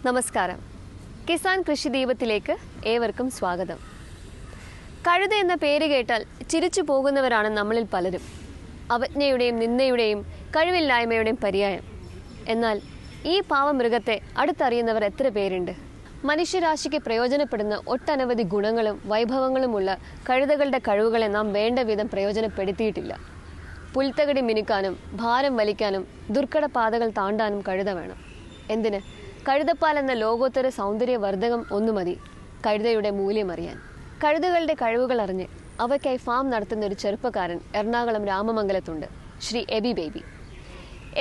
നമസ്കാരം. കിസാൻ കൃഷിദീപത്തിലേക്ക് ഏവർക്കും സ്വാഗതം. കഴുത എന്ന പേര് കേട്ടാൽ ചിരിച്ചു പോകുന്നവരാണ് നമ്മളിൽ പലരും. അവജ്ഞയുടെയും നിന്ദയുടെയും കഴിവില്ലായ്മയുടെയും പര്യായം. എന്നാൽ ഈ പാവമൃഗത്തെ അടുത്തറിയുന്നവർ എത്ര പേരുണ്ട്? മനുഷ്യരാശിക്ക് പ്രയോജനപ്പെടുന്ന ഒട്ടനവധി ഗുണങ്ങളും വൈഭവങ്ങളുമുള്ള കഴുതകളുടെ കഴിവുകളെ നാം വേണ്ട വിധം പ്രയോജനപ്പെടുത്തിയിട്ടില്ല. പുൽത്തകടി മിനുക്കാനും ഭാരം വലിക്കാനും ദുർഘട പാതകൾ താണ്ടാനും കഴുത വേണം. എന്തിന്? കഴുതപ്പാൽ എന്ന ലോകോത്തര സൗന്ദര്യവർദ്ധകം ഒന്നു മതി കഴുതയുടെ മൂല്യമറിയാൻ. കഴുതകളുടെ കഴിവുകൾ അറിഞ്ഞ് അവയ്ക്കായി ഫാം നടത്തുന്ന ഒരു ചെറുപ്പക്കാരൻ എറണാകുളം രാമമംഗലത്തുണ്ട്, ശ്രീ എബി ബേബി.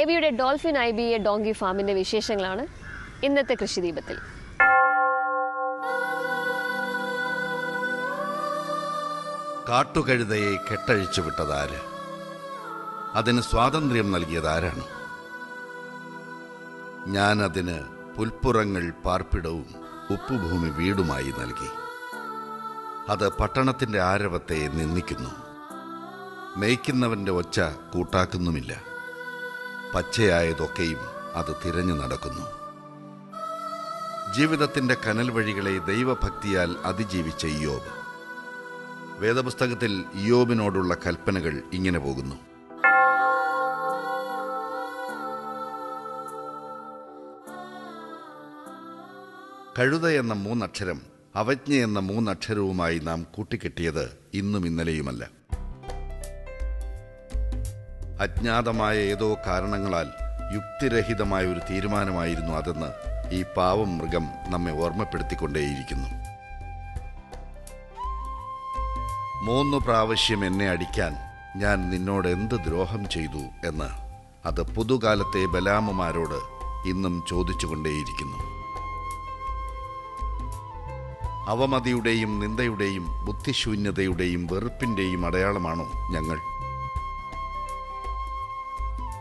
എബിയുടെ ഡോൾഫിൻ IBA ഡോങ്കി ഫാമിന്റെ വിശേഷങ്ങളാണ് ഇന്നത്തെ കൃഷിദീപത്തിൽ. കാട്ടുകഴുതയെ കെട്ടഴിച്ചു വിട്ടതാര്? അതിന് സ്വാതന്ത്ര്യം നൽകിയതാരാണ്? ഞാനതിന് പുൽപ്പുറങ്ങൾ പാർപ്പിടവും ഉപ്പുഭൂമി വീടുമായി നൽകി. അത് പട്ടണത്തിൻ്റെ ആരവത്തെ നിന്ദിക്കുന്നു. മേയ്ക്കുന്നവൻ്റെ ഒച്ച കൂട്ടാക്കുന്നുമില്ല. പച്ചയായതൊക്കെയും അത് തിരഞ്ഞു നടക്കുന്നു. ജീവിതത്തിൻ്റെ കനൽ വഴികളെ ദൈവഭക്തിയാൽ അതിജീവിച്ച ഇയ്യോബ്. വേദപുസ്തകത്തിൽ ഇയ്യോബിനോടുള്ള കൽപ്പനകൾ ഇങ്ങനെ പോകുന്നു: കഴുത എന്ന മൂന്നക്ഷരം അവജ്ഞ എന്ന മൂന്നക്ഷരവുമായി നാം കൂട്ടിക്കെട്ടിയത് ഇന്നും ഇന്നലെയുമല്ല. അജ്ഞാതമായ ഏതോ കാരണങ്ങളാൽ യുക്തിരഹിതമായ ഒരു തീരുമാനമായിരുന്നു അതെന്ന് ഈ പാവം മൃഗം നമ്മെ ഓർമ്മപ്പെടുത്തിക്കൊണ്ടേയിരിക്കുന്നു. 3 പ്രാവശ്യം എന്നെ അടിക്കാൻ ഞാൻ നിന്നോട് എന്ത് ദ്രോഹം ചെയ്തു എന്ന് അത് പുതുകാലത്തെ ബലാമുമാരോട് ഇന്നും ചോദിച്ചുകൊണ്ടേയിരിക്കുന്നു. അവമതിയുടെയും നിന്ദയുടെയും ബുദ്ധിശൂന്യതയുടെയും വെറുപ്പിന്റെയും അടയാളമാണോ ഞങ്ങൾ?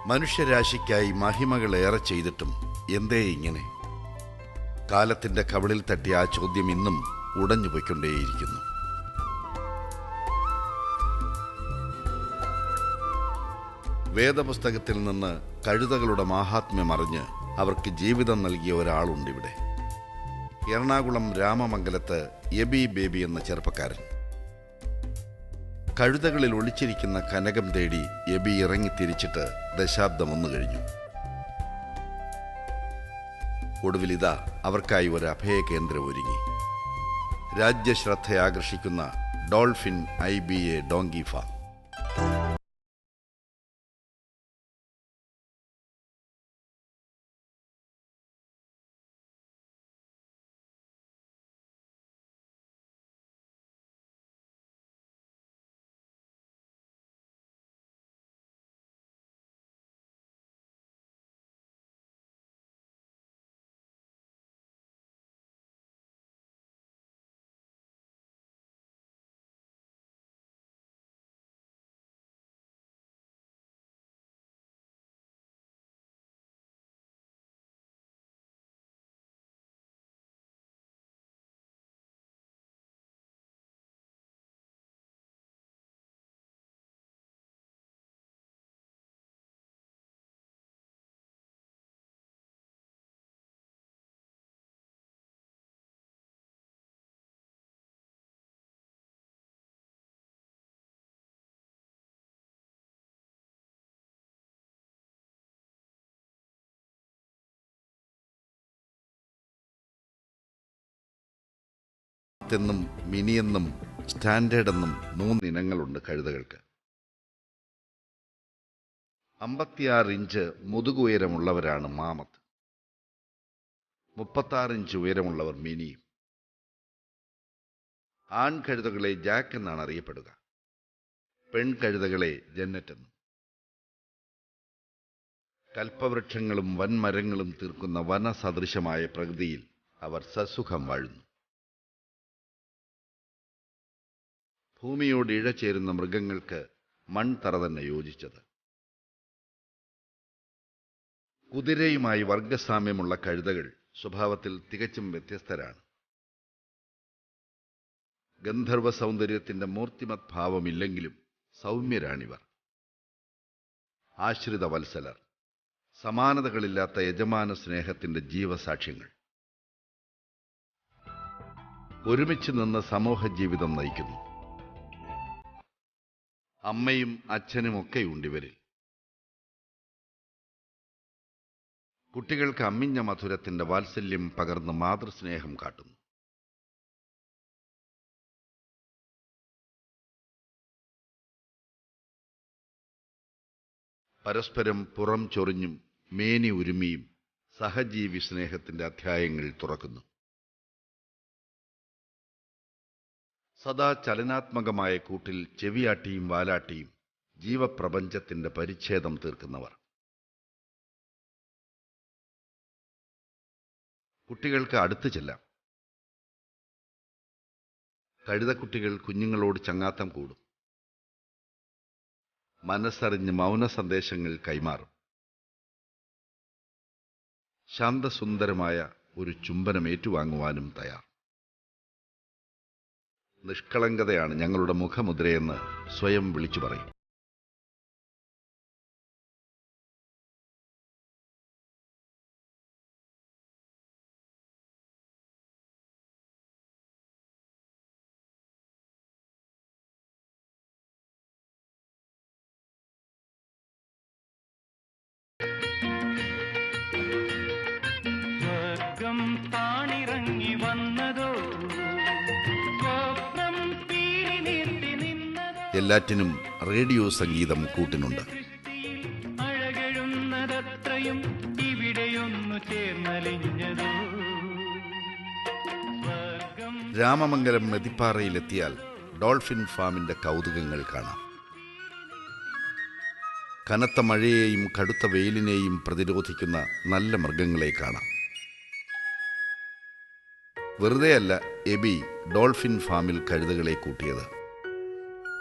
മനുഷ്യരാശിക്കായി മഹിമകളേറെ ചെയ്തിട്ടും എന്തേ ഇങ്ങനെ? കാലത്തിന്റെ കവിളിൽ തട്ടിയ ആ ചോദ്യം ഇന്നും ഉടഞ്ഞുപോയിക്കൊണ്ടേയിരിക്കുന്നു. വേദപുസ്തകത്തിൽ നിന്ന് കഴുതകളുടെ മാഹാത്മ്യം അറിഞ്ഞ് അവർക്ക് ജീവിതം നൽകിയ ഒരാളുണ്ടിവിടെ. എറണാകുളം രാമമംഗലത്ത് എബി ബേബി എന്ന ചെറുപ്പക്കാരൻ. കഴുതകളിൽ ഒളിച്ചിരിക്കുന്ന കനകം തേടി എബി ഇറങ്ങി തിരിച്ചിട്ട് ദശാബ്ദം 1 കഴിഞ്ഞു. ഒടുവിലിതാ അവർക്കായി ഒരു അഭയകേന്ദ്രം ഒരുങ്ങി. രാജ്യശ്രദ്ധയാകർഷിക്കുന്ന ഡോൾഫിൻ IBA ഡോങ്കി ഫാം. എന്നും മിനിയെന്നും സ്റ്റാൻഡേർഡ് എന്നും 3 ഇനങ്ങളുണ്ട് കഴുതകൾക്ക്. 56 ഇഞ്ച് മുതുകുയരമുള്ളവരാണ് മാമത്ത്. 36 ഇഞ്ച് ഉയരമുള്ളവർ മിനിയും. ആൺകഴുതകളെ ജാക്ക് എന്നാണ് അറിയപ്പെടുക. പെൺകഴുതകളെ ജന്നറ്റ് എന്നും. കൽപ്പവൃക്ഷങ്ങളും വൻമരങ്ങളും തീർക്കുന്ന വനസദൃശമായ പ്രകൃതിയിൽ അവർ സസുഖം വാഴുന്നു. ഭൂമിയോട് ഇഴചേരുന്ന മൃഗങ്ങൾക്ക് മൺതറ തന്നെ യോജിച്ചത്. കുതിരയുമായി വർഗസാമ്യമുള്ള കഴുതകൾ സ്വഭാവത്തിൽ തികച്ചും വ്യത്യസ്തരാണ്. ഗന്ധർവ സൗന്ദര്യത്തിന്റെ മൂർത്തിമത് ഭാവമില്ലെങ്കിലും സൗമ്യരാണിവർ. ആശ്രിത വത്സലർ, സമാനതകളില്ലാത്ത യജമാന സ്നേഹത്തിന്റെ ജീവസാക്ഷ്യങ്ങൾ. ഒരുമിച്ച് നിന്ന് സമൂഹ ജീവിതം നയിക്കുന്നു. അമ്മയും അച്ഛനും ഒക്കെയുണ്ട് ഇവരിൽ. കുട്ടികൾക്ക് അമ്മിഞ്ഞ മധുരത്തിന്റെ വാത്സല്യം പകർന്ന് മാതൃസ്നേഹം കാട്ടുന്നു. പരസ്പരം പുറം ചൊറിഞ്ഞും മേനി ഉരുമിയും സഹജീവി സ്നേഹത്തിന്റെ അധ്യായങ്ങൾ തുറക്കുന്നു. സദാ ചലനാത്മകമായ കൂട്ടിൽ ചെവിയാട്ടിയും വാലാട്ടിയും ജീവപ്രപഞ്ചത്തിന്റെ പരിച്ഛേദം തീർക്കുന്നവർ. കുട്ടികൾക്ക് അടുത്തു ചെല്ലാം. കഴുതക്കുട്ടികൾ കുഞ്ഞുങ്ങളോട് ചങ്ങാത്തം കൂടും. മനസ്സറിഞ്ഞ് മൗന സന്ദേശങ്ങൾ കൈമാറും. ശാന്തസുന്ദരമായ ഒരു ചുംബനം ഏറ്റുവാങ്ങുവാനും തയ്യാർ. നിഷ്കളങ്കതയാണ് ഞങ്ങളുടെ മുഖമുദ്രയെന്ന് സ്വയം വിളിച്ചു പറയും. താണിറങ്ങി വന്നതോ സ്വപ്നം പീലി നീട്ടി നിന്നതോ എല്ലാറ്റിനും റേഡിയോ സംഗീതം കൂട്ടിനുണ്ട്. അഴകഴുന്നതത്രയും ഇവിടെയൊന്നു ചേർന്നലിഞ്ഞതോ സ്വർഗം. രാമമംഗലം മെതിപ്പാറയിലെത്തിയാൽ ഡോൾഫിൻ ഫാമിന്റെ കൗതുകങ്ങൾ കാണാം. കനത്ത മഴയെയും കടുത്ത വെയിലിനെയും പ്രതിരോധിക്കുന്ന നല്ല മൃഗങ്ങളെ കാണാം. വെറുതെയല്ല എബി ഡോൾഫിൻ ഫാമിൽ കഴുതകളെ കൂട്ടിയത്.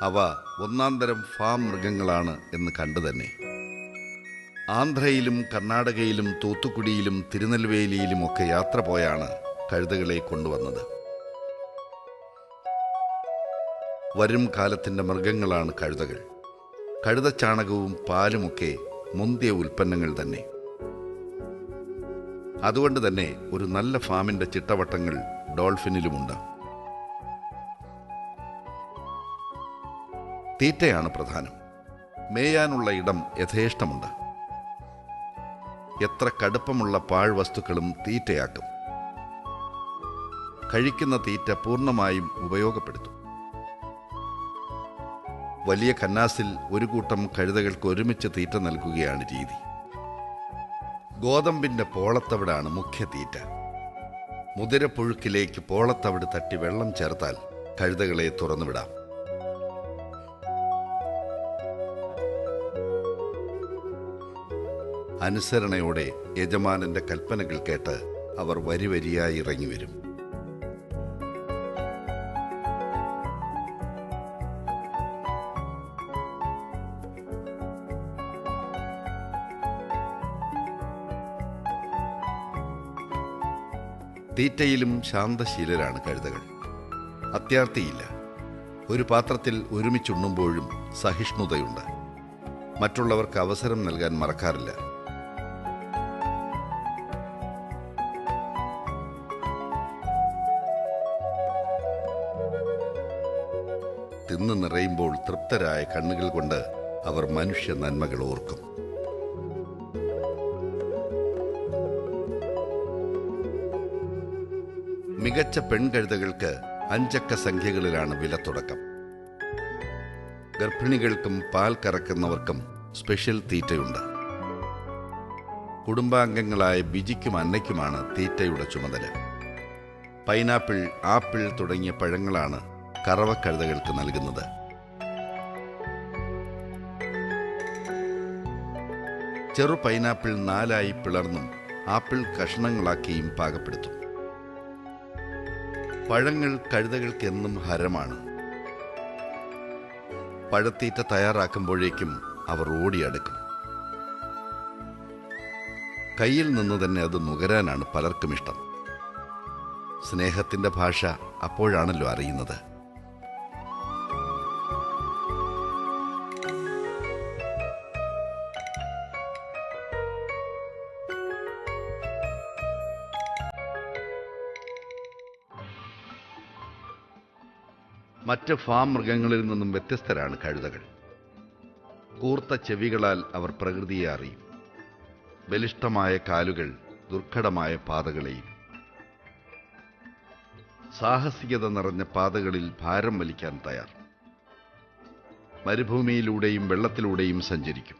അവ ഒന്നാന്തരം ഫാം മൃഗങ്ങളാണ് എന്ന് കണ്ടു തന്നെ. ആന്ധ്രയിലും കർണാടകയിലും തൂത്തുക്കുടിയിലും തിരുനെൽവേലിയിലുമൊക്കെ യാത്ര പോയാണ് കഴുതകളെ കൊണ്ടുവന്നത്. വരും കാലത്തിന്റെ മൃഗങ്ങളാണ് കഴുതകൾ. കഴുതച്ചാണകവും പാലുമൊക്കെ മുന്തിയ ഉൽപ്പന്നങ്ങൾ തന്നെ. അതുകൊണ്ട് തന്നെ ഒരു നല്ല ഫാമിന്റെ ചിട്ടവട്ടങ്ങൾ ഡോൾഫിനിലുമുണ്ട്. തീറ്റയാണ് പ്രധാനം. മേയാനുള്ള ഇടം യഥേഷ്ടമുണ്ട്. എത്ര കടുപ്പമുള്ള പാഴ്വസ്തുക്കളും തീറ്റയാക്കും. കഴിക്കുന്ന തീറ്റ പൂർണ്ണമായും ഉപയോഗപ്പെടുത്തും. വലിയ കന്നാസിൽ ഒരു കൂട്ടം കഴുതകൾക്ക് ഒരുമിച്ച് തീറ്റ നൽകുകയാണ് രീതി. ഗോതമ്പിന്റെ പോളത്തവിടാണ് മുഖ്യ തീറ്റ. മുതിരപ്പുഴുക്കിലേക്ക് പോളത്തവിട് തട്ടി വെള്ളം ചേർത്താൽ കഴുതകളെ തുറന്നുവിടാം. അനുസരണയോടെ യജമാനന്റെ കൽപ്പനകൾ കേട്ട് അവർ വരിവരിയായി ഇറങ്ങിവരും. തീറ്റയിലും ശാന്തശീലരാണ് കഴുതകൾ. അത്യാർത്തിയില്ല. ഒരു പാത്രത്തിൽ ഒരുമിച്ചുണ്ണുമ്പോഴും സഹിഷ്ണുതയുണ്ട്. മറ്റുള്ളവർക്ക് അവസരം നൽകാൻ മറക്കാറില്ല. തിന്നു നിറയുമ്പോൾ തൃപ്തരായ കണ്ണുകൾ കൊണ്ട് അവർ മനുഷ്യ നന്മകൾ ഓർക്കും. മികച്ച പെൺകഴുതകൾക്ക് 5 അക്ക സംഖ്യകളിലാണ് വില തുടക്കം. ഗർഭിണികൾക്കും പാൽ കറക്കുന്നവർക്കും സ്പെഷ്യൽ തീറ്റയുണ്ട്. കുടുംബാംഗങ്ങളായ ബിജിക്കും അന്നയ്ക്കുമാണ് തീറ്റയുടെ ചുമതല. പൈനാപ്പിൾ, ആപ്പിൾ തുടങ്ങിയ പഴങ്ങളാണ് കറവക്കഴുതകൾക്ക് നൽകുന്നത്. ചെറു പൈനാപ്പിൾ 4 പിളർന്നും ആപ്പിൾ കഷ്ണങ്ങളാക്കിയും പാകപ്പെടുത്തും. പഴങ്ങൾ കഴുതകൾക്ക് എന്നും ഹരമാണ്. പഴത്തീറ്റ തയ്യാറാക്കുമ്പോഴേക്കും അവർ ഓടിയടുക്കും. കയ്യിൽ നിന്ന് തന്നെ അത് നുകരാനാണ് പലർക്കും ഇഷ്ടം. സ്നേഹത്തിന്റെ ഭാഷ അപ്പോഴാണല്ലോ അറിയുന്നത്. മറ്റ് ഫാം മൃഗങ്ങളിൽ നിന്നും വ്യത്യസ്തരാണ് കഴുതകൾ. കൂർത്ത ചെവികളാൽ അവർ പ്രകൃതിയെ അറിയും. ബലിഷ്ഠമായ കാലുകൾ ദുർഘടമായ പാതകളെയും. സാഹസികത നിറഞ്ഞ പാതകളിൽ ഭാരം വലിക്കാൻ തയ്യാർ. മരുഭൂമിയിലൂടെയും വെള്ളത്തിലൂടെയും സഞ്ചരിക്കും.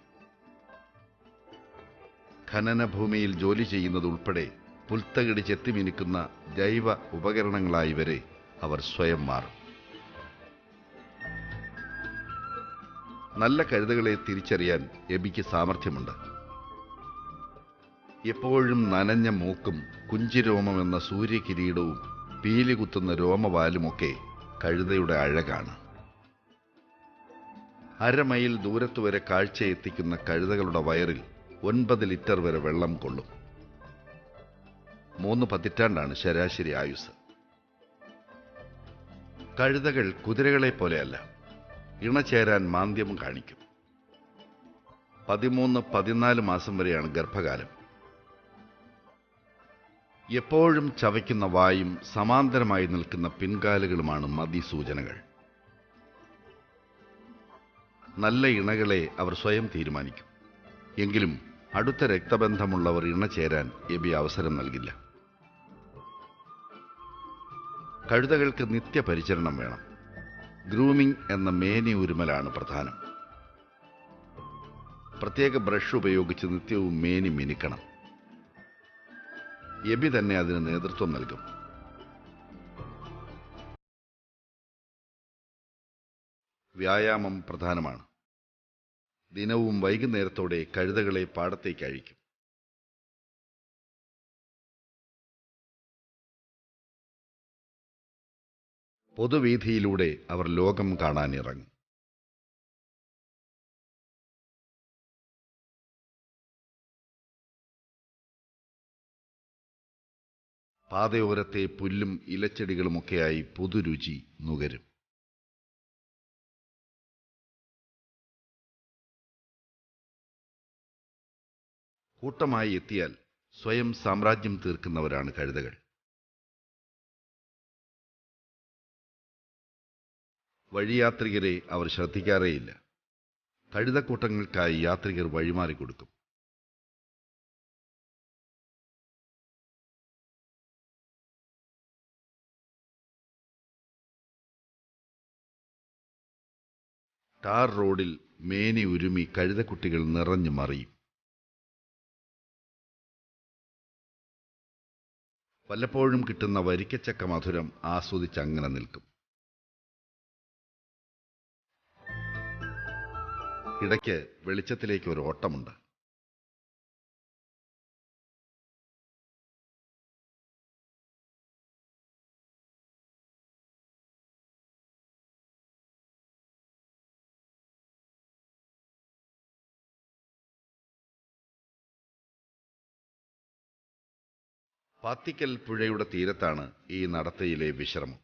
ഖനനഭൂമിയിൽ ജോലി ചെയ്യുന്നതുൾപ്പെടെ പുൽത്തകിടി ചെത്തിമിനുക്കുന്ന ജൈവ ഉപകരണങ്ങളായി വരെ അവർ സ്വയം മാറും. നല്ല കഴുതകളെ തിരിച്ചറിയാൻ എബിക്ക് സാമർഥ്യമുണ്ട്. എപ്പോഴും നനഞ്ഞ മൂക്കും കുഞ്ചിരോമം എന്ന സൂര്യകിരീടവും പീലി കുത്തുന്ന രോമവാലുമൊക്കെ കഴുതയുടെ അഴകാണ്. അരമൈൽ ദൂരത്തുവരെ കാഴ്ച എത്തിക്കുന്ന കഴുതകളുടെ വയറിൽ 9 ലിറ്റർ വരെ വെള്ളം കൊള്ളും. 3 പതിറ്റാണ്ടാണ് ശരാശരി ആയുസ്. കഴുതകൾ കുതിരകളെ പോലെയല്ല, ഇണചേരാൻ മാന്ദ്യം കാണിക്കും. 13-14 മാസം വരെയാണ് ഗർഭകാലം. എപ്പോഴും ചവയ്ക്കുന്ന വായും സമാന്തരമായി നിൽക്കുന്ന പിൻകാലുകളുമാണ് മതിസൂചനകൾ. നല്ല ഇണകളെ അവർ സ്വയം തീരുമാനിക്കും. എങ്കിലും അടുത്ത രക്തബന്ധമുള്ളവർ ഇണചേരാൻ എബി അവസരം നൽകില്ല. കഴുതകൾക്ക് നിത്യപരിചരണം വേണം. ഗ്രൂമിംഗ് എന്ന മേനി ഉരുമലാണ് പ്രധാനം. പ്രത്യേക ബ്രഷ് ഉപയോഗിച്ച് നിത്യവും മേനി മിനുക്കണം. എബി തന്നെ അതിന് നേതൃത്വം നൽകും. വ്യായാമം പ്രധാനമാണ്. ദിനവും വൈകുന്നേരത്തോടെ കഴുതകളെ പാടത്തേക്ക് അഴിക്കും. പൊതുവീഥിയിലൂടെ അവർ ലോകം കാണാനിറങ്ങും. പാതയോരത്തെ പുല്ലും ഇലച്ചെടികളുമൊക്കെയായി പുതുരുചി നുകരും. കൂട്ടമായി എത്തിയാൽ സ്വയം സാമ്രാജ്യം തീർക്കുന്നവരാണ് കഴുതകൾ. വഴിയാത്രികരെ അവർ ശ്രദ്ധിക്കാറേയില്ല. കഴുതക്കൂട്ടങ്ങൾക്കായി യാത്രികർ വഴിമാറിക്കൊടുക്കും. ടാർ റോഡിൽ മേനി ഉരുമി കഴുതക്കുട്ടികൾ നിറഞ്ഞു മറിയും. വല്ലപ്പോഴും കിട്ടുന്ന വരിക്കച്ചക്ക മധുരം ആസ്വദിച്ചങ്ങനെ നിൽക്കും. ഇടയ്ക്ക് വെളിച്ചത്തിലേക്ക് ഒരു ഓട്ടമുണ്ട്. പാത്തിക്കൽ പുഴയുടെ തീരത്താണ് ഈ നടത്തയിലെ വിശ്രമം.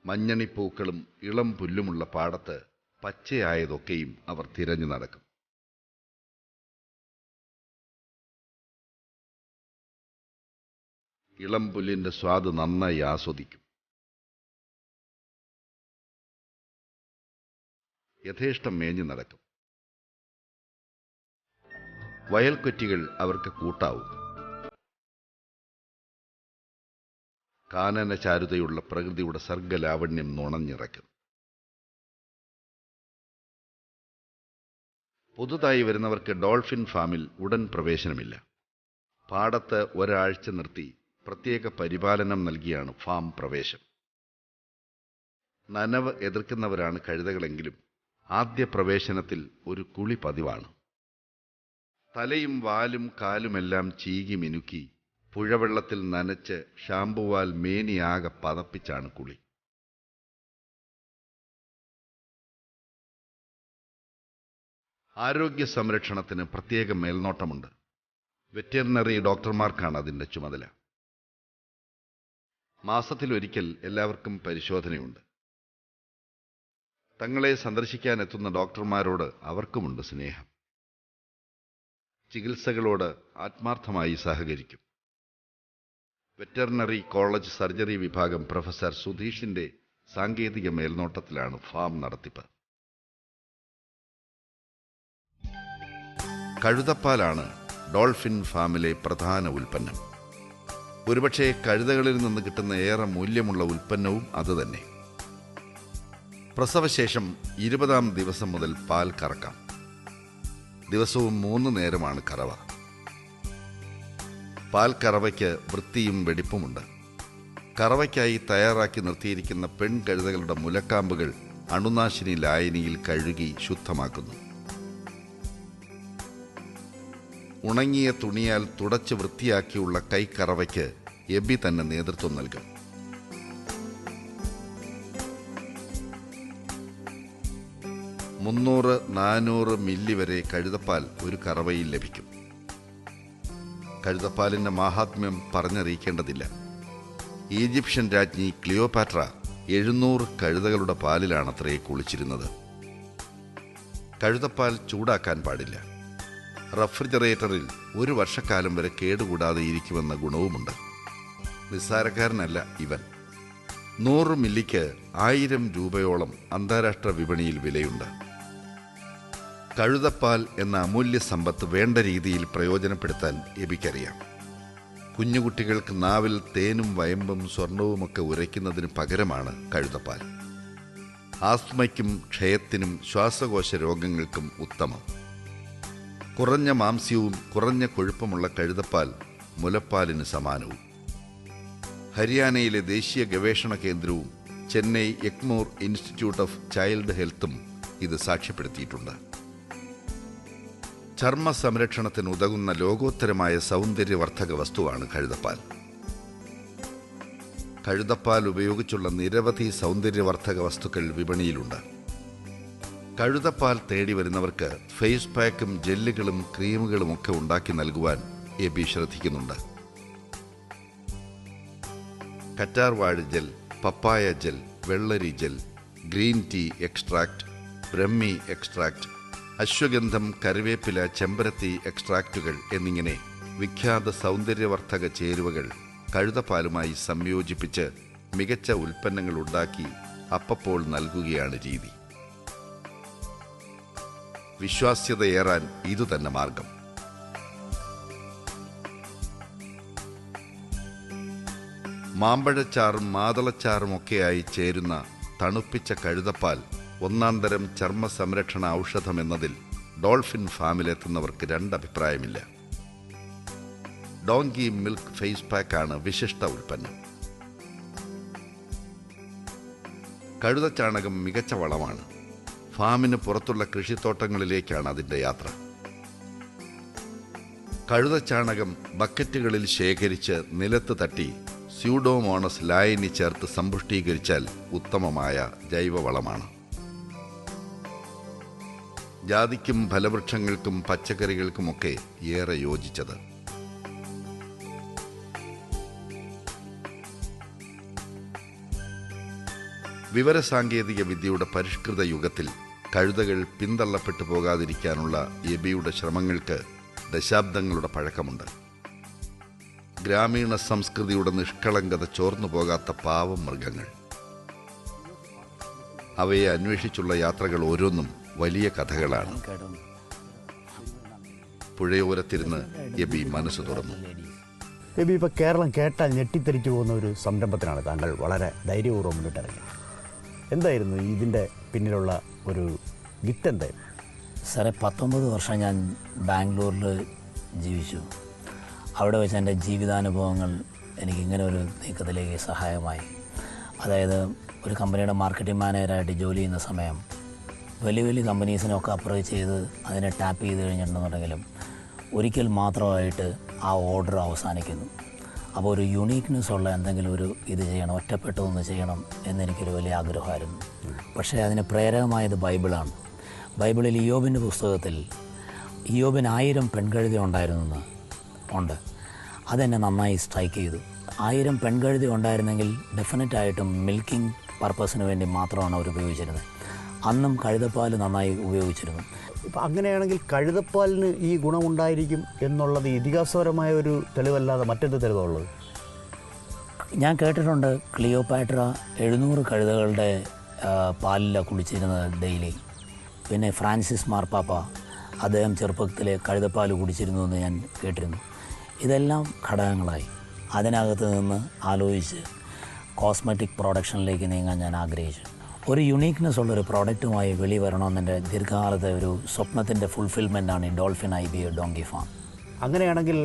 മഞ്ഞണിപ്പൂക്കളും ഇളം പുല്ലുമുള്ള പാടത്ത് പച്ചയായതൊക്കെയും അവർ തിരഞ്ഞു നടക്കും. ഇളം പുല്ലിന്റെ സ്വാദ് നന്നായി ആസ്വദിക്കും. യഥേഷ്ടം മേഞ്ഞു നടക്കും. വയൽക്കൊറ്റികൾ അവർക്ക് കൂട്ടാവും. കാനന ചാരുതയുള്ള പ്രകൃതിയുടെ സർഗലാവണ്യം നുണഞ്ഞിറക്കും. പുതുതായി വരുന്നവർക്ക് ഡോൾഫിൻ ഫാമിൽ ഉടൻ പ്രവേശനമില്ല. പാടത്ത് ഒരാഴ്ച നിർത്തി പ്രത്യേക പരിപാലനം നൽകിയാണ് ഫാം പ്രവേശം. നനവ് എതിർക്കുന്നവരാണ് കഴുതകളെങ്കിലും ആദ്യ പ്രവേശനത്തിൽ ഒരു കുളി പതിവാണ്. തലയും വാലും കാലുമെല്ലാം ചീകി മിനുക്കി പുഴവെള്ളത്തിൽ നനച്ച് ഷാമ്പുവാൽ മേനിയാകെ പതപ്പിച്ചാണ് കുളി. ആരോഗ്യ സംരക്ഷണത്തിന് പ്രത്യേക മേൽനോട്ടമുണ്ട്. വെറ്ററിനറി ഡോക്ടർമാർക്കാണ് അതിൻ്റെ ചുമതല. മാസത്തിലൊരിക്കൽ എല്ലാവർക്കും പരിശോധനയുണ്ട്. തങ്ങളെ സന്ദർശിക്കാനെത്തുന്ന ഡോക്ടർമാരോട് അവർക്കുമുണ്ട് സ്നേഹം. ചികിത്സകളോട് ആത്മാർത്ഥമായി സഹകരിക്കും. വെറ്ററിനറി കോളേജ് സർജറി വിഭാഗം പ്രൊഫസർ സുധീഷിന്റെ സാങ്കേതിക മേൽനോട്ടത്തിലാണ് ഫാം നടത്തിപ്പ്. കഴുതപ്പാലാണ് ഡോൾഫിൻ ഫാമിലെ പ്രധാന ഉൽപ്പന്നം. ഒരുപക്ഷെ കഴുതകളിൽ നിന്ന് കിട്ടുന്ന ഏറെ മൂല്യമുള്ള ഉൽപ്പന്നവും അതുതന്നെ. പ്രസവശേഷം 20-ാം ദിവസം മുതൽ പാൽ കറക്കാം. ദിവസവും 3 നേരമാണ് കറവ. പാൽ കറവയ്ക്ക് വൃത്തിയും വെടിപ്പുമുണ്ട്. കറവയ്ക്കായി തയ്യാറാക്കി നിർത്തിയിരിക്കുന്ന പെൺകഴുതകളുടെ മുലക്കാമ്പുകൾ അണുനാശിനി ലായനിയിൽ കഴുകി ശുദ്ധമാക്കുന്നു. ഉണങ്ങിയ തുണിയാൽ തുടച്ച് വൃത്തിയാക്കിയുള്ള കൈക്കറവയ്ക്ക് എബി തന്നെ നേതൃത്വം നൽകും. മുന്നൂറ് 400 മില്ലി വരെ കഴുതപ്പാൽ ഒരു കറവയിൽ ലഭിക്കും. കഴുതപ്പാലിന്റെ മാഹാത്മ്യം പറഞ്ഞറിയിക്കേണ്ടതില്ല. ഈജിപ്ഷ്യൻ രാജ്ഞി ക്ലിയോപാട്ര 700 കഴുതകളുടെ പാലിലാണത്രേ കുളിച്ചിരുന്നത്. കഴുതപ്പാൽ ചൂടാക്കാൻ പാടില്ല. റെഫ്രിജറേറ്ററിൽ 1 വർഷക്കാലം വരെ കേടുകൂടാതെ ഇരിക്കുമെന്ന ഗുണവുമുണ്ട്. നിസ്സാരക്കാരനല്ല ഇവൻ. 100 മില്ലിക്ക് 1000 രൂപയോളം അന്താരാഷ്ട്ര വിപണിയിൽ വിലയുണ്ട്. കഴുതപ്പാൽ എന്ന അമൂല്യ സമ്പത്ത് വേണ്ട രീതിയിൽ പ്രയോജനപ്പെടുത്താൻ എബിക്കറിയാം. കുഞ്ഞുകുട്ടികൾക്ക് നാവിൽ തേനും വയമ്പും സ്വർണവുമൊക്കെ ഉരയ്ക്കുന്നതിന് പകരമാണ് കഴുതപ്പാൽ. ആസ്മയ്ക്കും ക്ഷയത്തിനും ശ്വാസകോശ രോഗങ്ങൾക്കും ഉത്തമം. കുറഞ്ഞ മാംസ്യവും കുറഞ്ഞ കൊഴുപ്പമുള്ള കഴുതപ്പാൽ മുലപ്പാലിന് സമാനവും. ഹരിയാനയിലെ ദേശീയ ഗവേഷണ കേന്ദ്രവും Chennai Egmore institute of child ഹെൽത്തും ഇത് സാക്ഷ്യപ്പെടുത്തിയിട്ടുണ്ട്. ചർമ്മ സംരക്ഷണത്തിന് ഉതകുന്ന ലോകോത്തരമായ സൗന്ദര്യവർദ്ധക വസ്തുവാണ് കഴുതപ്പാൽ. കഴുതപ്പാൽ ഉപയോഗിച്ചുള്ള നിരവധി സൗന്ദര്യവർദ്ധക വസ്തുക്കൾ വിപണിയിലുണ്ട്. കഴുതപ്പാൽ തേടി വരുന്നവർക്ക് ഫേസ് പാക്കും ജെല്ലുകളും ക്രീമുകളും ഒക്കെ ഉണ്ടാക്കി നൽകുവാൻ എബി ശ്രദ്ധിക്കുന്നുണ്ട്. കറ്റാർവാഴ ജെൽ, പപ്പായ ജെൽ, വെള്ളരി gel, green tea extract, brahmi extract, അശ്വഗന്ധം, കറിവേപ്പില, ചെമ്പരത്തി എക്സ്ട്രാക്റ്റുകൾ എന്നിങ്ങനെ വിഖ്യാത സൗന്ദര്യവർദ്ധക ചേരുവകൾ കഴുതപ്പാലുമായി സംയോജിപ്പിച്ച് മികച്ച ഉൽപ്പന്നങ്ങൾ ഉണ്ടാക്കി അപ്പപ്പോൾ നൽകുകയാണ് രീതി. വിശ്വാസ്യതയേറാൻ ഇതുതന്നെ മാർഗം. മാമ്പഴച്ചാറും മാതളച്ചാറുമൊക്കെയായി ചേരുന്ന തണുപ്പിച്ച കഴുതപ്പാൽ ഒന്നാന്തരം ചർമ്മ സംരക്ഷണ ഔഷധമെന്നതിൽ ഡോൾഫിൻ ഫാമിലെത്തുന്നവർക്ക് 2 അഭിപ്രായമില്ല. ഡോങ്കി മിൽക്ക് ഫേസ് പാക്കാണ് വിശിഷ്ട ഉൽപ്പന്നം. കഴുതച്ചാണകം മികച്ച വളമാണ്. ഫാമിന് പുറത്തുള്ള കൃഷിത്തോട്ടങ്ങളിലേക്കാണ് അതിൻ്റെ യാത്ര. കഴുതച്ചാണകം ബക്കറ്റുകളിൽ ശേഖരിച്ച് നിലത്ത് തട്ടി സ്യൂഡോമോണസ് ലായനി ചേർത്ത് സമ്പുഷ്ടീകരിച്ചാൽ ഉത്തമമായ ജൈവവളമാണ്. ജാതിക്കും ഫലവൃക്ഷങ്ങൾക്കും പച്ചക്കറികൾക്കുമൊക്കെ ഏറെ യോജിച്ചത്. വിവരസാങ്കേതിക വിദ്യയുടെ പരിഷ്കൃത യുഗത്തിൽ കഴുതകൾ പിന്തള്ളപ്പെട്ടു പോകാതിരിക്കാനുള്ള എബിയുടെ ശ്രമങ്ങൾക്ക് ദശാബ്ദങ്ങളുടെ പഴക്കമുണ്ട്. ഗ്രാമീണ സംസ്കൃതിയുടെ നിഷ്കളങ്കത ചോർന്നു പോകാത്ത പാവം മൃഗങ്ങൾ. അവയെ അന്വേഷിച്ചുള്ള യാത്രകൾ ഓരോന്നും വലിയ കഥകളാണ്. പുഴയോരത്തിരുന്ന് എബി മനസ്സ് തുറന്നു. എബി, ഇപ്പോൾ കേരളം കേട്ടാൽ ഞെട്ടിത്തെറിച്ചു പോകുന്ന ഒരു സംരംഭത്തിനാണ് താങ്കൾ വളരെ ധൈര്യപൂർവ്വം മുന്നിട്ടിറങ്ങി. എന്തായിരുന്നു ഇതിൻ്റെ പിന്നിലുള്ള ഒരു വിത്ത്? എന്തായിരുന്നു സാറേ? 19 വർഷം ഞാൻ ബാംഗ്ലൂരിൽ ജീവിച്ചു. അവിടെ വെച്ച് എൻ്റെ ജീവിതാനുഭവങ്ങൾ എനിക്കിങ്ങനെ ഒരു നീക്കത്തിലേക്ക് സഹായമായി. അതായത് ഒരു കമ്പനിയുടെ മാർക്കറ്റിംഗ് മാനേജറായിട്ട് ജോലി ചെയ്യുന്ന സമയം വലിയ വലിയ കമ്പനീസിനൊക്കെ അപ്രോച്ച് ചെയ്ത് അതിനെ ടാപ്പ് ചെയ്ത് കഴിഞ്ഞിട്ടുണ്ടെന്നുണ്ടെങ്കിലും ഒരിക്കൽ മാത്രമായിട്ട് ആ ഓർഡർ അവസാനിക്കുന്നു. അപ്പോൾ ഒരു യുണീക്നെസ് ഉള്ള എന്തെങ്കിലും ഒരു ഇത് ചെയ്യണം, ഒറ്റപ്പെട്ടതൊന്ന് ചെയ്യണം എന്നെനിക്കൊരു വലിയ ആഗ്രഹമായിരുന്നു. പക്ഷേ അതിന് പ്രേരകമായത് ബൈബിളാണ്. ബൈബിളിൽ ഇയ്യോബിൻ്റെ പുസ്തകത്തിൽ ഇയ്യോബിന് 1000 പെൺകഴുതി ഉണ്ടായിരുന്നെന്ന് ഉണ്ട്. അതെന്നെ നന്നായി സ്ട്രൈക്ക് ചെയ്തു. 1000 പെൺകഴുതി ഉണ്ടായിരുന്നെങ്കിൽ ഡെഫിനറ്റായിട്ടും മിൽക്കിംഗ് പർപ്പസിന് വേണ്ടി മാത്രമാണ് അവർ ഉപയോഗിച്ചിരുന്നത്. അന്നും കഴുതപ്പാൽ നന്നായി ഉപയോഗിച്ചിരുന്നു. ഇപ്പം അങ്ങനെയാണെങ്കിൽ കഴുതപ്പാലിന് ഈ ഗുണമുണ്ടായിരിക്കും എന്നുള്ളത് ഇതിഹാസപരമായ ഒരു തെളിവല്ലാതെ മറ്റെന്ത് തെളിവുള്ളത്? ഞാൻ കേട്ടിട്ടുണ്ട് ക്ലിയോപാട്ര 700 കഴുതകളുടെ പാലിലാണ് കുടിച്ചിരുന്നത് ഡെയിലി. പിന്നെ ഫ്രാൻസിസ് മാർപ്പാപ്പ അദ്ദേഹം ചെറുപ്പത്തിലെ കഴുതപ്പാൽ കുടിച്ചിരുന്നു എന്ന് ഞാൻ കേട്ടിരുന്നു. ഇതെല്ലാം ഘടകങ്ങളായി അതിനകത്ത് നിന്ന് ആലോചിച്ച് കോസ്മെറ്റിക് പ്രൊഡക്ഷനിലേക്ക് നീങ്ങാൻ ഞാൻ ആഗ്രഹിച്ചു. ഒരു യുണീക്നെസ് ഉള്ളൊരു പ്രോഡക്റ്റുമായി വെളി വരണമെന്നെൻ്റെ ദീർഘകാലത്തെ ഒരു സ്വപ്നത്തിൻ്റെ ഫുൾഫിൽമെൻ്റാണ് ഈ ഡോൾഫിൻ IBA ഡോങ്കി ഫാം. അങ്ങനെയാണെങ്കിൽ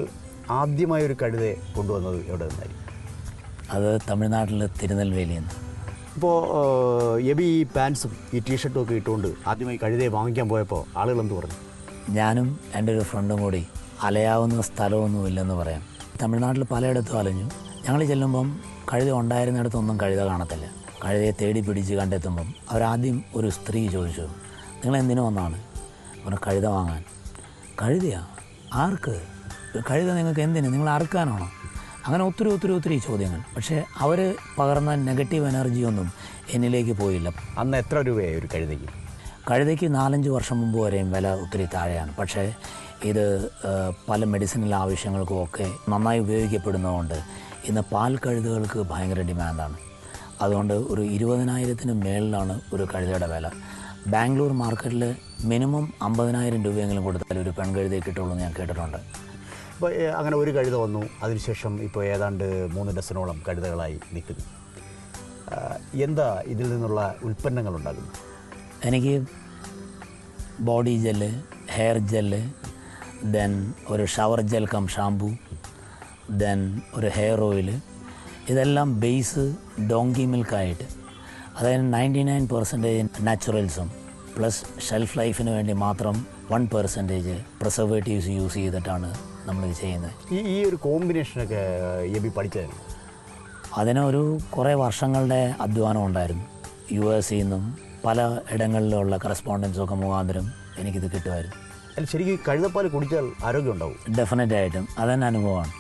ആദ്യമായി ഒരു കഴുതയെ കൊണ്ടുവന്നത് എവിടെ നിന്നായിരിക്കും? അത് തമിഴ്നാട്ടിലെ തിരുനെൽവേലിയിൽ നിന്ന്. ഇപ്പോൾ എബി ഈ പാൻസും ഈ ടീഷർട്ടും ഒക്കെ ഇട്ടുകൊണ്ട് ആദ്യമായി കഴുതയെ വാങ്ങിക്കാൻ പോയപ്പോൾ ആളുകൾ എന്ത് പറഞ്ഞു? ഞാനും എൻ്റെ ഒരു ഫ്രണ്ടും കൂടി അലയാവുന്ന സ്ഥലമൊന്നുമില്ലെന്ന് പറയാം. തമിഴ്നാട്ടിൽ പലയിടത്തും അലഞ്ഞു. ഞങ്ങൾ ചെല്ലുമ്പം കഴുത ഉണ്ടായിരുന്നിടത്തൊന്നും കഴുത കാണത്തില്ല. കഴുതയെ തേടി പിടിച്ച് കണ്ടെത്തുമ്പം അവരാദ്യം ഒരു സ്ത്രീ ചോദിച്ചു, നിങ്ങൾ എന്തിനു വന്നാണ്? പറഞ്ഞു, കഴുത വാങ്ങാൻ. കഴുതയാ? ആർക്ക്? കഴുത നിങ്ങൾക്ക് എന്തിന്? നിങ്ങൾ അറുക്കാനാണോ? അങ്ങനെ ഒത്തിരി ചോദ്യങ്ങൾ. പക്ഷേ അവർ പകർന്ന നെഗറ്റീവ് എനർജിയൊന്നും എന്നിലേക്ക് പോയില്ല. അന്ന് എത്ര രൂപയായി ഒരു കഴുതയ്ക്ക്? കഴുതയ്ക്ക് 4-5 വർഷം മുമ്പ് വരെയും വില ഒത്തിരി താഴെയാണ്. പക്ഷേ ഇത് പല മെഡിസിനൽ ആവശ്യങ്ങൾക്കും ഒക്കെ നന്നായി ഉപയോഗിക്കപ്പെടുന്നതുകൊണ്ട് ഇന്ന് പാൽ കഴുതകൾക്ക് ഭയങ്കര ഡിമാൻഡാണ്. അതുകൊണ്ട് ഒരു 20,000-ന് മേളിലാണ് ഒരു കഴുതയുടെ വില. ബാംഗ്ലൂർ മാർക്കറ്റിൽ മിനിമം 50,000 രൂപയെങ്കിലും കൊടുത്താൽ ഒരു പെൺകഴുതയെ കിട്ടുള്ളൂ എന്ന് ഞാൻ കേട്ടിട്ടുണ്ട്. അപ്പോൾ അങ്ങനെ ഒരു കഴുത വന്നു. അതിനുശേഷം ഇപ്പോൾ ഏതാണ്ട് 3 ഡസനോളം കഴുതകളായി നിൽക്കുന്നു. എന്താ ഇതിൽ നിന്നുള്ള ഉൽപ്പന്നങ്ങൾ ഉണ്ടാകുന്നത്? എനിക്ക് body gel, hair gel, then ഒരു shower gel cum shampoo, then ഒരു ഹെയർ ഓയിൽ. ഇതെല്ലാം ബേസ് ഡോങ്കി മിൽക്കായിട്ട്, അതായത് 99% നാച്ചുറൽസും പ്ലസ് ഷെൽഫ് ലൈഫിന് വേണ്ടി മാത്രം 1% പ്രിസർവേറ്റീവ്സ് യൂസ് ചെയ്തിട്ടാണ് നമ്മളിത് ചെയ്യുന്നത്. ഈ ഒരു കോമ്പിനേഷനൊക്കെ എബി പഠിച്ചതായിരുന്നു? അതിനൊരു കുറേ വർഷങ്ങളുടെ അധ്വാനം ഉണ്ടായിരുന്നു. US നിന്നും പല ഇടങ്ങളിലുള്ള കറസ്പോണ്ടൻസൊക്കെ മുഖാന്തരം എനിക്കിത് കിട്ടുമായിരുന്നു. അല്ല, ശരിക്കും കഴുതപ്പാൽ കുടിച്ചാൽ ആരോഗ്യം ഉണ്ടാവും? ഡെഫിനറ്റായിട്ടും അതെന്നെ അനുഭവമാണ്.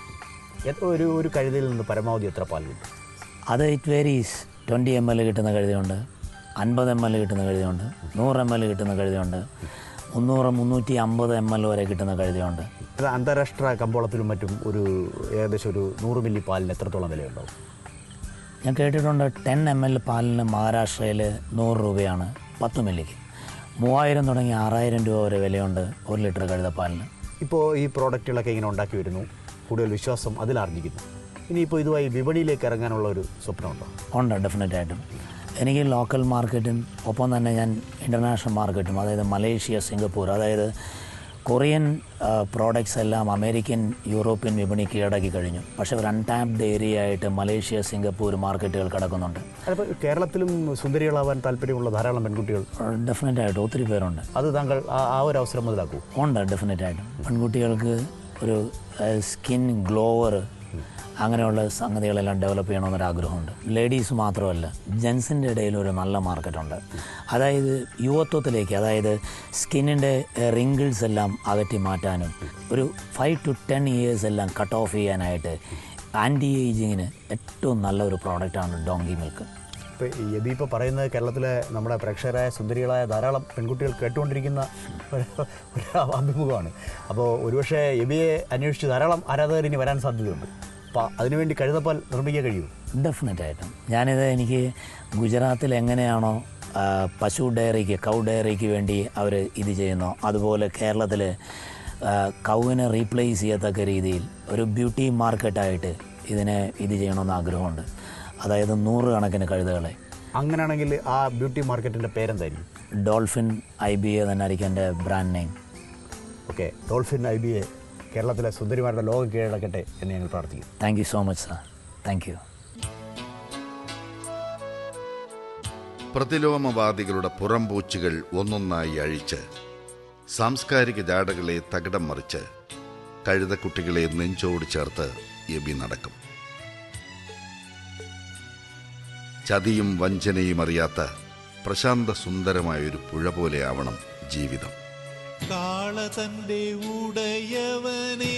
ഒരു കഴുതയിൽ നിന്ന് പരമാവധി എത്ര പാൽ കിട്ടും? അത് ഇറ്റ് വേരീസ്. 20 ml കിട്ടുന്ന കഴുതയുണ്ട്, 50 ml കിട്ടുന്ന കഴുതയുണ്ട്, 100 ml കിട്ടുന്ന കഴുതയുണ്ട്, 300-350 ml വരെ കിട്ടുന്ന കഴുതയുണ്ട്. അത് അന്താരാഷ്ട്ര കമ്പോളത്തിലും മറ്റും ഏകദേശം ഒരു 100 മില്ലി പാലിന് എത്രത്തോളം വിലയുണ്ടാവും? ഞാൻ കേട്ടിട്ടുണ്ട് 10 ml പാലിന് മഹാരാഷ്ട്രയിൽ 100 രൂപയാണ് 10 മില്ലിക്ക്. 3000 തുടങ്ങി 6000 രൂപ വരെ വിലയുണ്ട് 1 ലിറ്റർ കഴുതപ്പാലിന്. ഇപ്പോൾ ഈ പ്രോഡക്റ്റുകളൊക്കെ ഇങ്ങനെ ഉണ്ടാക്കി വരുന്നു, കൂടുതൽ വിശ്വാസം അതിലാർജിക്കുന്നു. ഇനിയിപ്പോൾ ഇതുമായി വിപണിയിലേക്ക് ഇറങ്ങാനുള്ള ഒരു സ്വപ്നമുണ്ടോ? ഉണ്ട്, ഡെഫിനറ്റായിട്ടും. എനിക്ക് ലോക്കൽ മാർക്കറ്റും ഒപ്പം തന്നെ ഞാൻ ഇൻ്റർനാഷണൽ മാർക്കറ്റും, അതായത് മലേഷ്യ, സിംഗപ്പൂർ, അതായത് കൊറിയൻ പ്രോഡക്ട്സ് എല്ലാം അമേരിക്കൻ, യൂറോപ്യൻ വിപണി കീഴടക്കി കഴിഞ്ഞു. പക്ഷേ ഒരു അൺടാപ്ഡ് ഏരിയ ആയിട്ട് മലേഷ്യ, സിംഗപ്പൂർ മാർക്കറ്റുകൾ കിടക്കുന്നുണ്ട്. അതിപ്പോൾ കേരളത്തിലും സുന്ദരികളാവാൻ താല്പര്യമുള്ള ധാരാളം പെൺകുട്ടികൾ ഡെഫിനറ്റായിട്ടും ഒത്തിരി പേരുണ്ട്. അത് താങ്കൾ ആ ഒരു അവസരം മുതലാക്കൂ? ഉണ്ട്, ഡെഫിനറ്റായിട്ടും. പെൺകുട്ടികൾക്ക് ഒരു സ്കിൻ ഗ്ലോവർ അങ്ങനെയുള്ള സംഗതികളെല്ലാം ഡെവലപ്പ് ചെയ്യണമെന്നൊരാഗ്രഹമുണ്ട്. ലേഡീസ് മാത്രമല്ല, ജെൻസിൻ്റെ ഇടയിൽ ഒരു നല്ല മാർക്കറ്റുണ്ട്. അതായത് യുവത്വത്തിലേക്ക്, അതായത് സ്കിന്നിൻ്റെ റിങ്കിൾസ് എല്ലാം അകറ്റി മാറ്റാനും ഒരു 5 to 10 years എല്ലാം കട്ട് ഓഫ് ചെയ്യാനായിട്ട് ആൻറ്റി ഏജിങ്ങിന് ഏറ്റവും നല്ല ഒരു പ്രോഡക്റ്റാണ് ഡോങ്കി മിൽക്ക്. ഇപ്പോൾ എബി ഇപ്പോൾ പറയുന്നത് കേരളത്തിലെ നമ്മുടെ പ്രേക്ഷകരായ സുന്ദരികളായ ധാരാളം പെൺകുട്ടികൾ കേട്ടുകൊണ്ടിരിക്കുന്ന ഒരു അഭിമുഖമാണ്. അപ്പോൾ ഒരുപക്ഷെ എബിയെ അന്വേഷിച്ച് ധാരാളം ആരാധകർ ഇനി വരാൻ സാധ്യതയുണ്ട്. അപ്പോൾ അതിനുവേണ്ടി കഴുതപ്പാൽ നിർമ്മിക്കാൻ കഴിയുമോ? ഡെഫിനറ്റായിട്ടും. എനിക്ക് ഗുജറാത്തിൽ എങ്ങനെയാണോ പശു ഡയറിക്ക്, കൗ ഡയറിക്ക് വേണ്ടി അവർ ഇത് ചെയ്യുന്നു, അതുപോലെ കേരളത്തിൽ കൗവിനെ റീപ്ലേസ് ചെയ്യത്തക്ക രീതിയിൽ ഒരു ബ്യൂട്ടി മാർക്കറ്റായിട്ട് ഇതിനെ ഇത് ചെയ്യണമെന്ന് ആഗ്രഹമുണ്ട്. അതായത് 100 കണക്കിന് കഴുതകളെ. അങ്ങനെയാണെങ്കിൽ ആ ബ്യൂട്ടി മാർക്കറ്റിൻ്റെ പേരെന്തായിരിക്കും? ഡോൾഫിൻ IBA തന്നെ ആയിരിക്കും എൻ്റെ brand name. Okay, Dolphin IBA കേരളത്തിലെ സുന്ദരിമാരുടെ ലോകം കീഴടക്കട്ടെ എന്ന് ഞങ്ങൾ പ്രാർത്ഥിക്കും. Thank you so much sir. Thank you. പ്രതിലോമവാദികളുടെ പുറംപൂച്ചുകൾ ഒന്നൊന്നായി അഴിച്ച് സാംസ്കാരിക ജാടകളെ തകിടം മറിച്ച് കഴുതക്കുട്ടികളെ നെഞ്ചോട് ചേർത്ത് എബി നടക്കും. ചതിയും വഞ്ചനയും അറിയാത്ത പ്രശാന്ത സുന്ദരമായൊരു പുഴ പോലെയാവണം ജീവിതം. കാള തന്റെ ഉടയവനേ,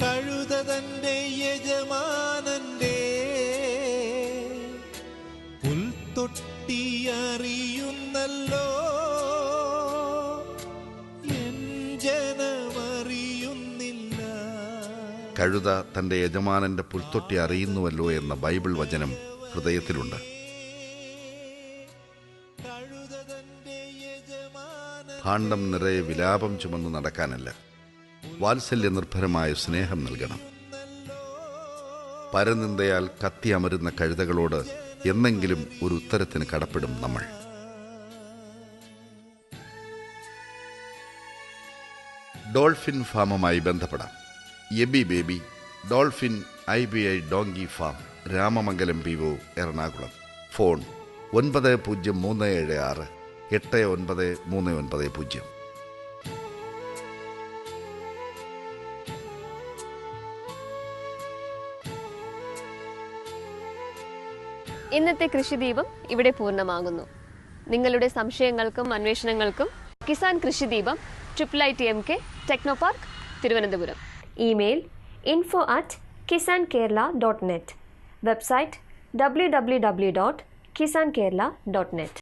കഴുത തന്റെ യജമാനന്റെ പുൽത്തൊട്ടിയറിയുന്നല്ലോ എൻ ജനമറിയുന്നില്ല. കഴുത തൻ്റെ യജമാനന്റെ പുൽത്തൊട്ടി അറിയുന്നുവല്ലോ എന്ന ബൈബിൾ വചനം ഹൃദയത്തിലുണ്ട്. ഭാണ്ഡം നിറയെ വിലാപം ചുമന്നു നടക്കാനല്ല, വാത്സല്യ നിർഭരമായ സ്നേഹം നൽകണം. പരനിന്ദയാൽ കത്തി അമരുന്ന കഴുതകളോട് എന്നെങ്കിലും ഒരു ഉത്തരത്തിന് കടപ്പെടും നമ്മൾ. ഡോൾഫിൻ ഫാമുമായി ബന്ധപ്പെടാം. Aby Baby Dolphin IBI donkey farm, Ramamangalam PO, Ernakulam. Phone 9037689390. ഇന്നത്തെ കൃഷിദീപം ഇവിടെ പൂർണ്ണമാകുന്നു. നിങ്ങളുടെ സംശയങ്ങൾക്കും അന്വേഷണങ്ങൾക്കും Kisan Krishideepam IIIT Technopark, Thiruvananthapuram. Email info@kisankerala.net. Website www.kisankerala.net.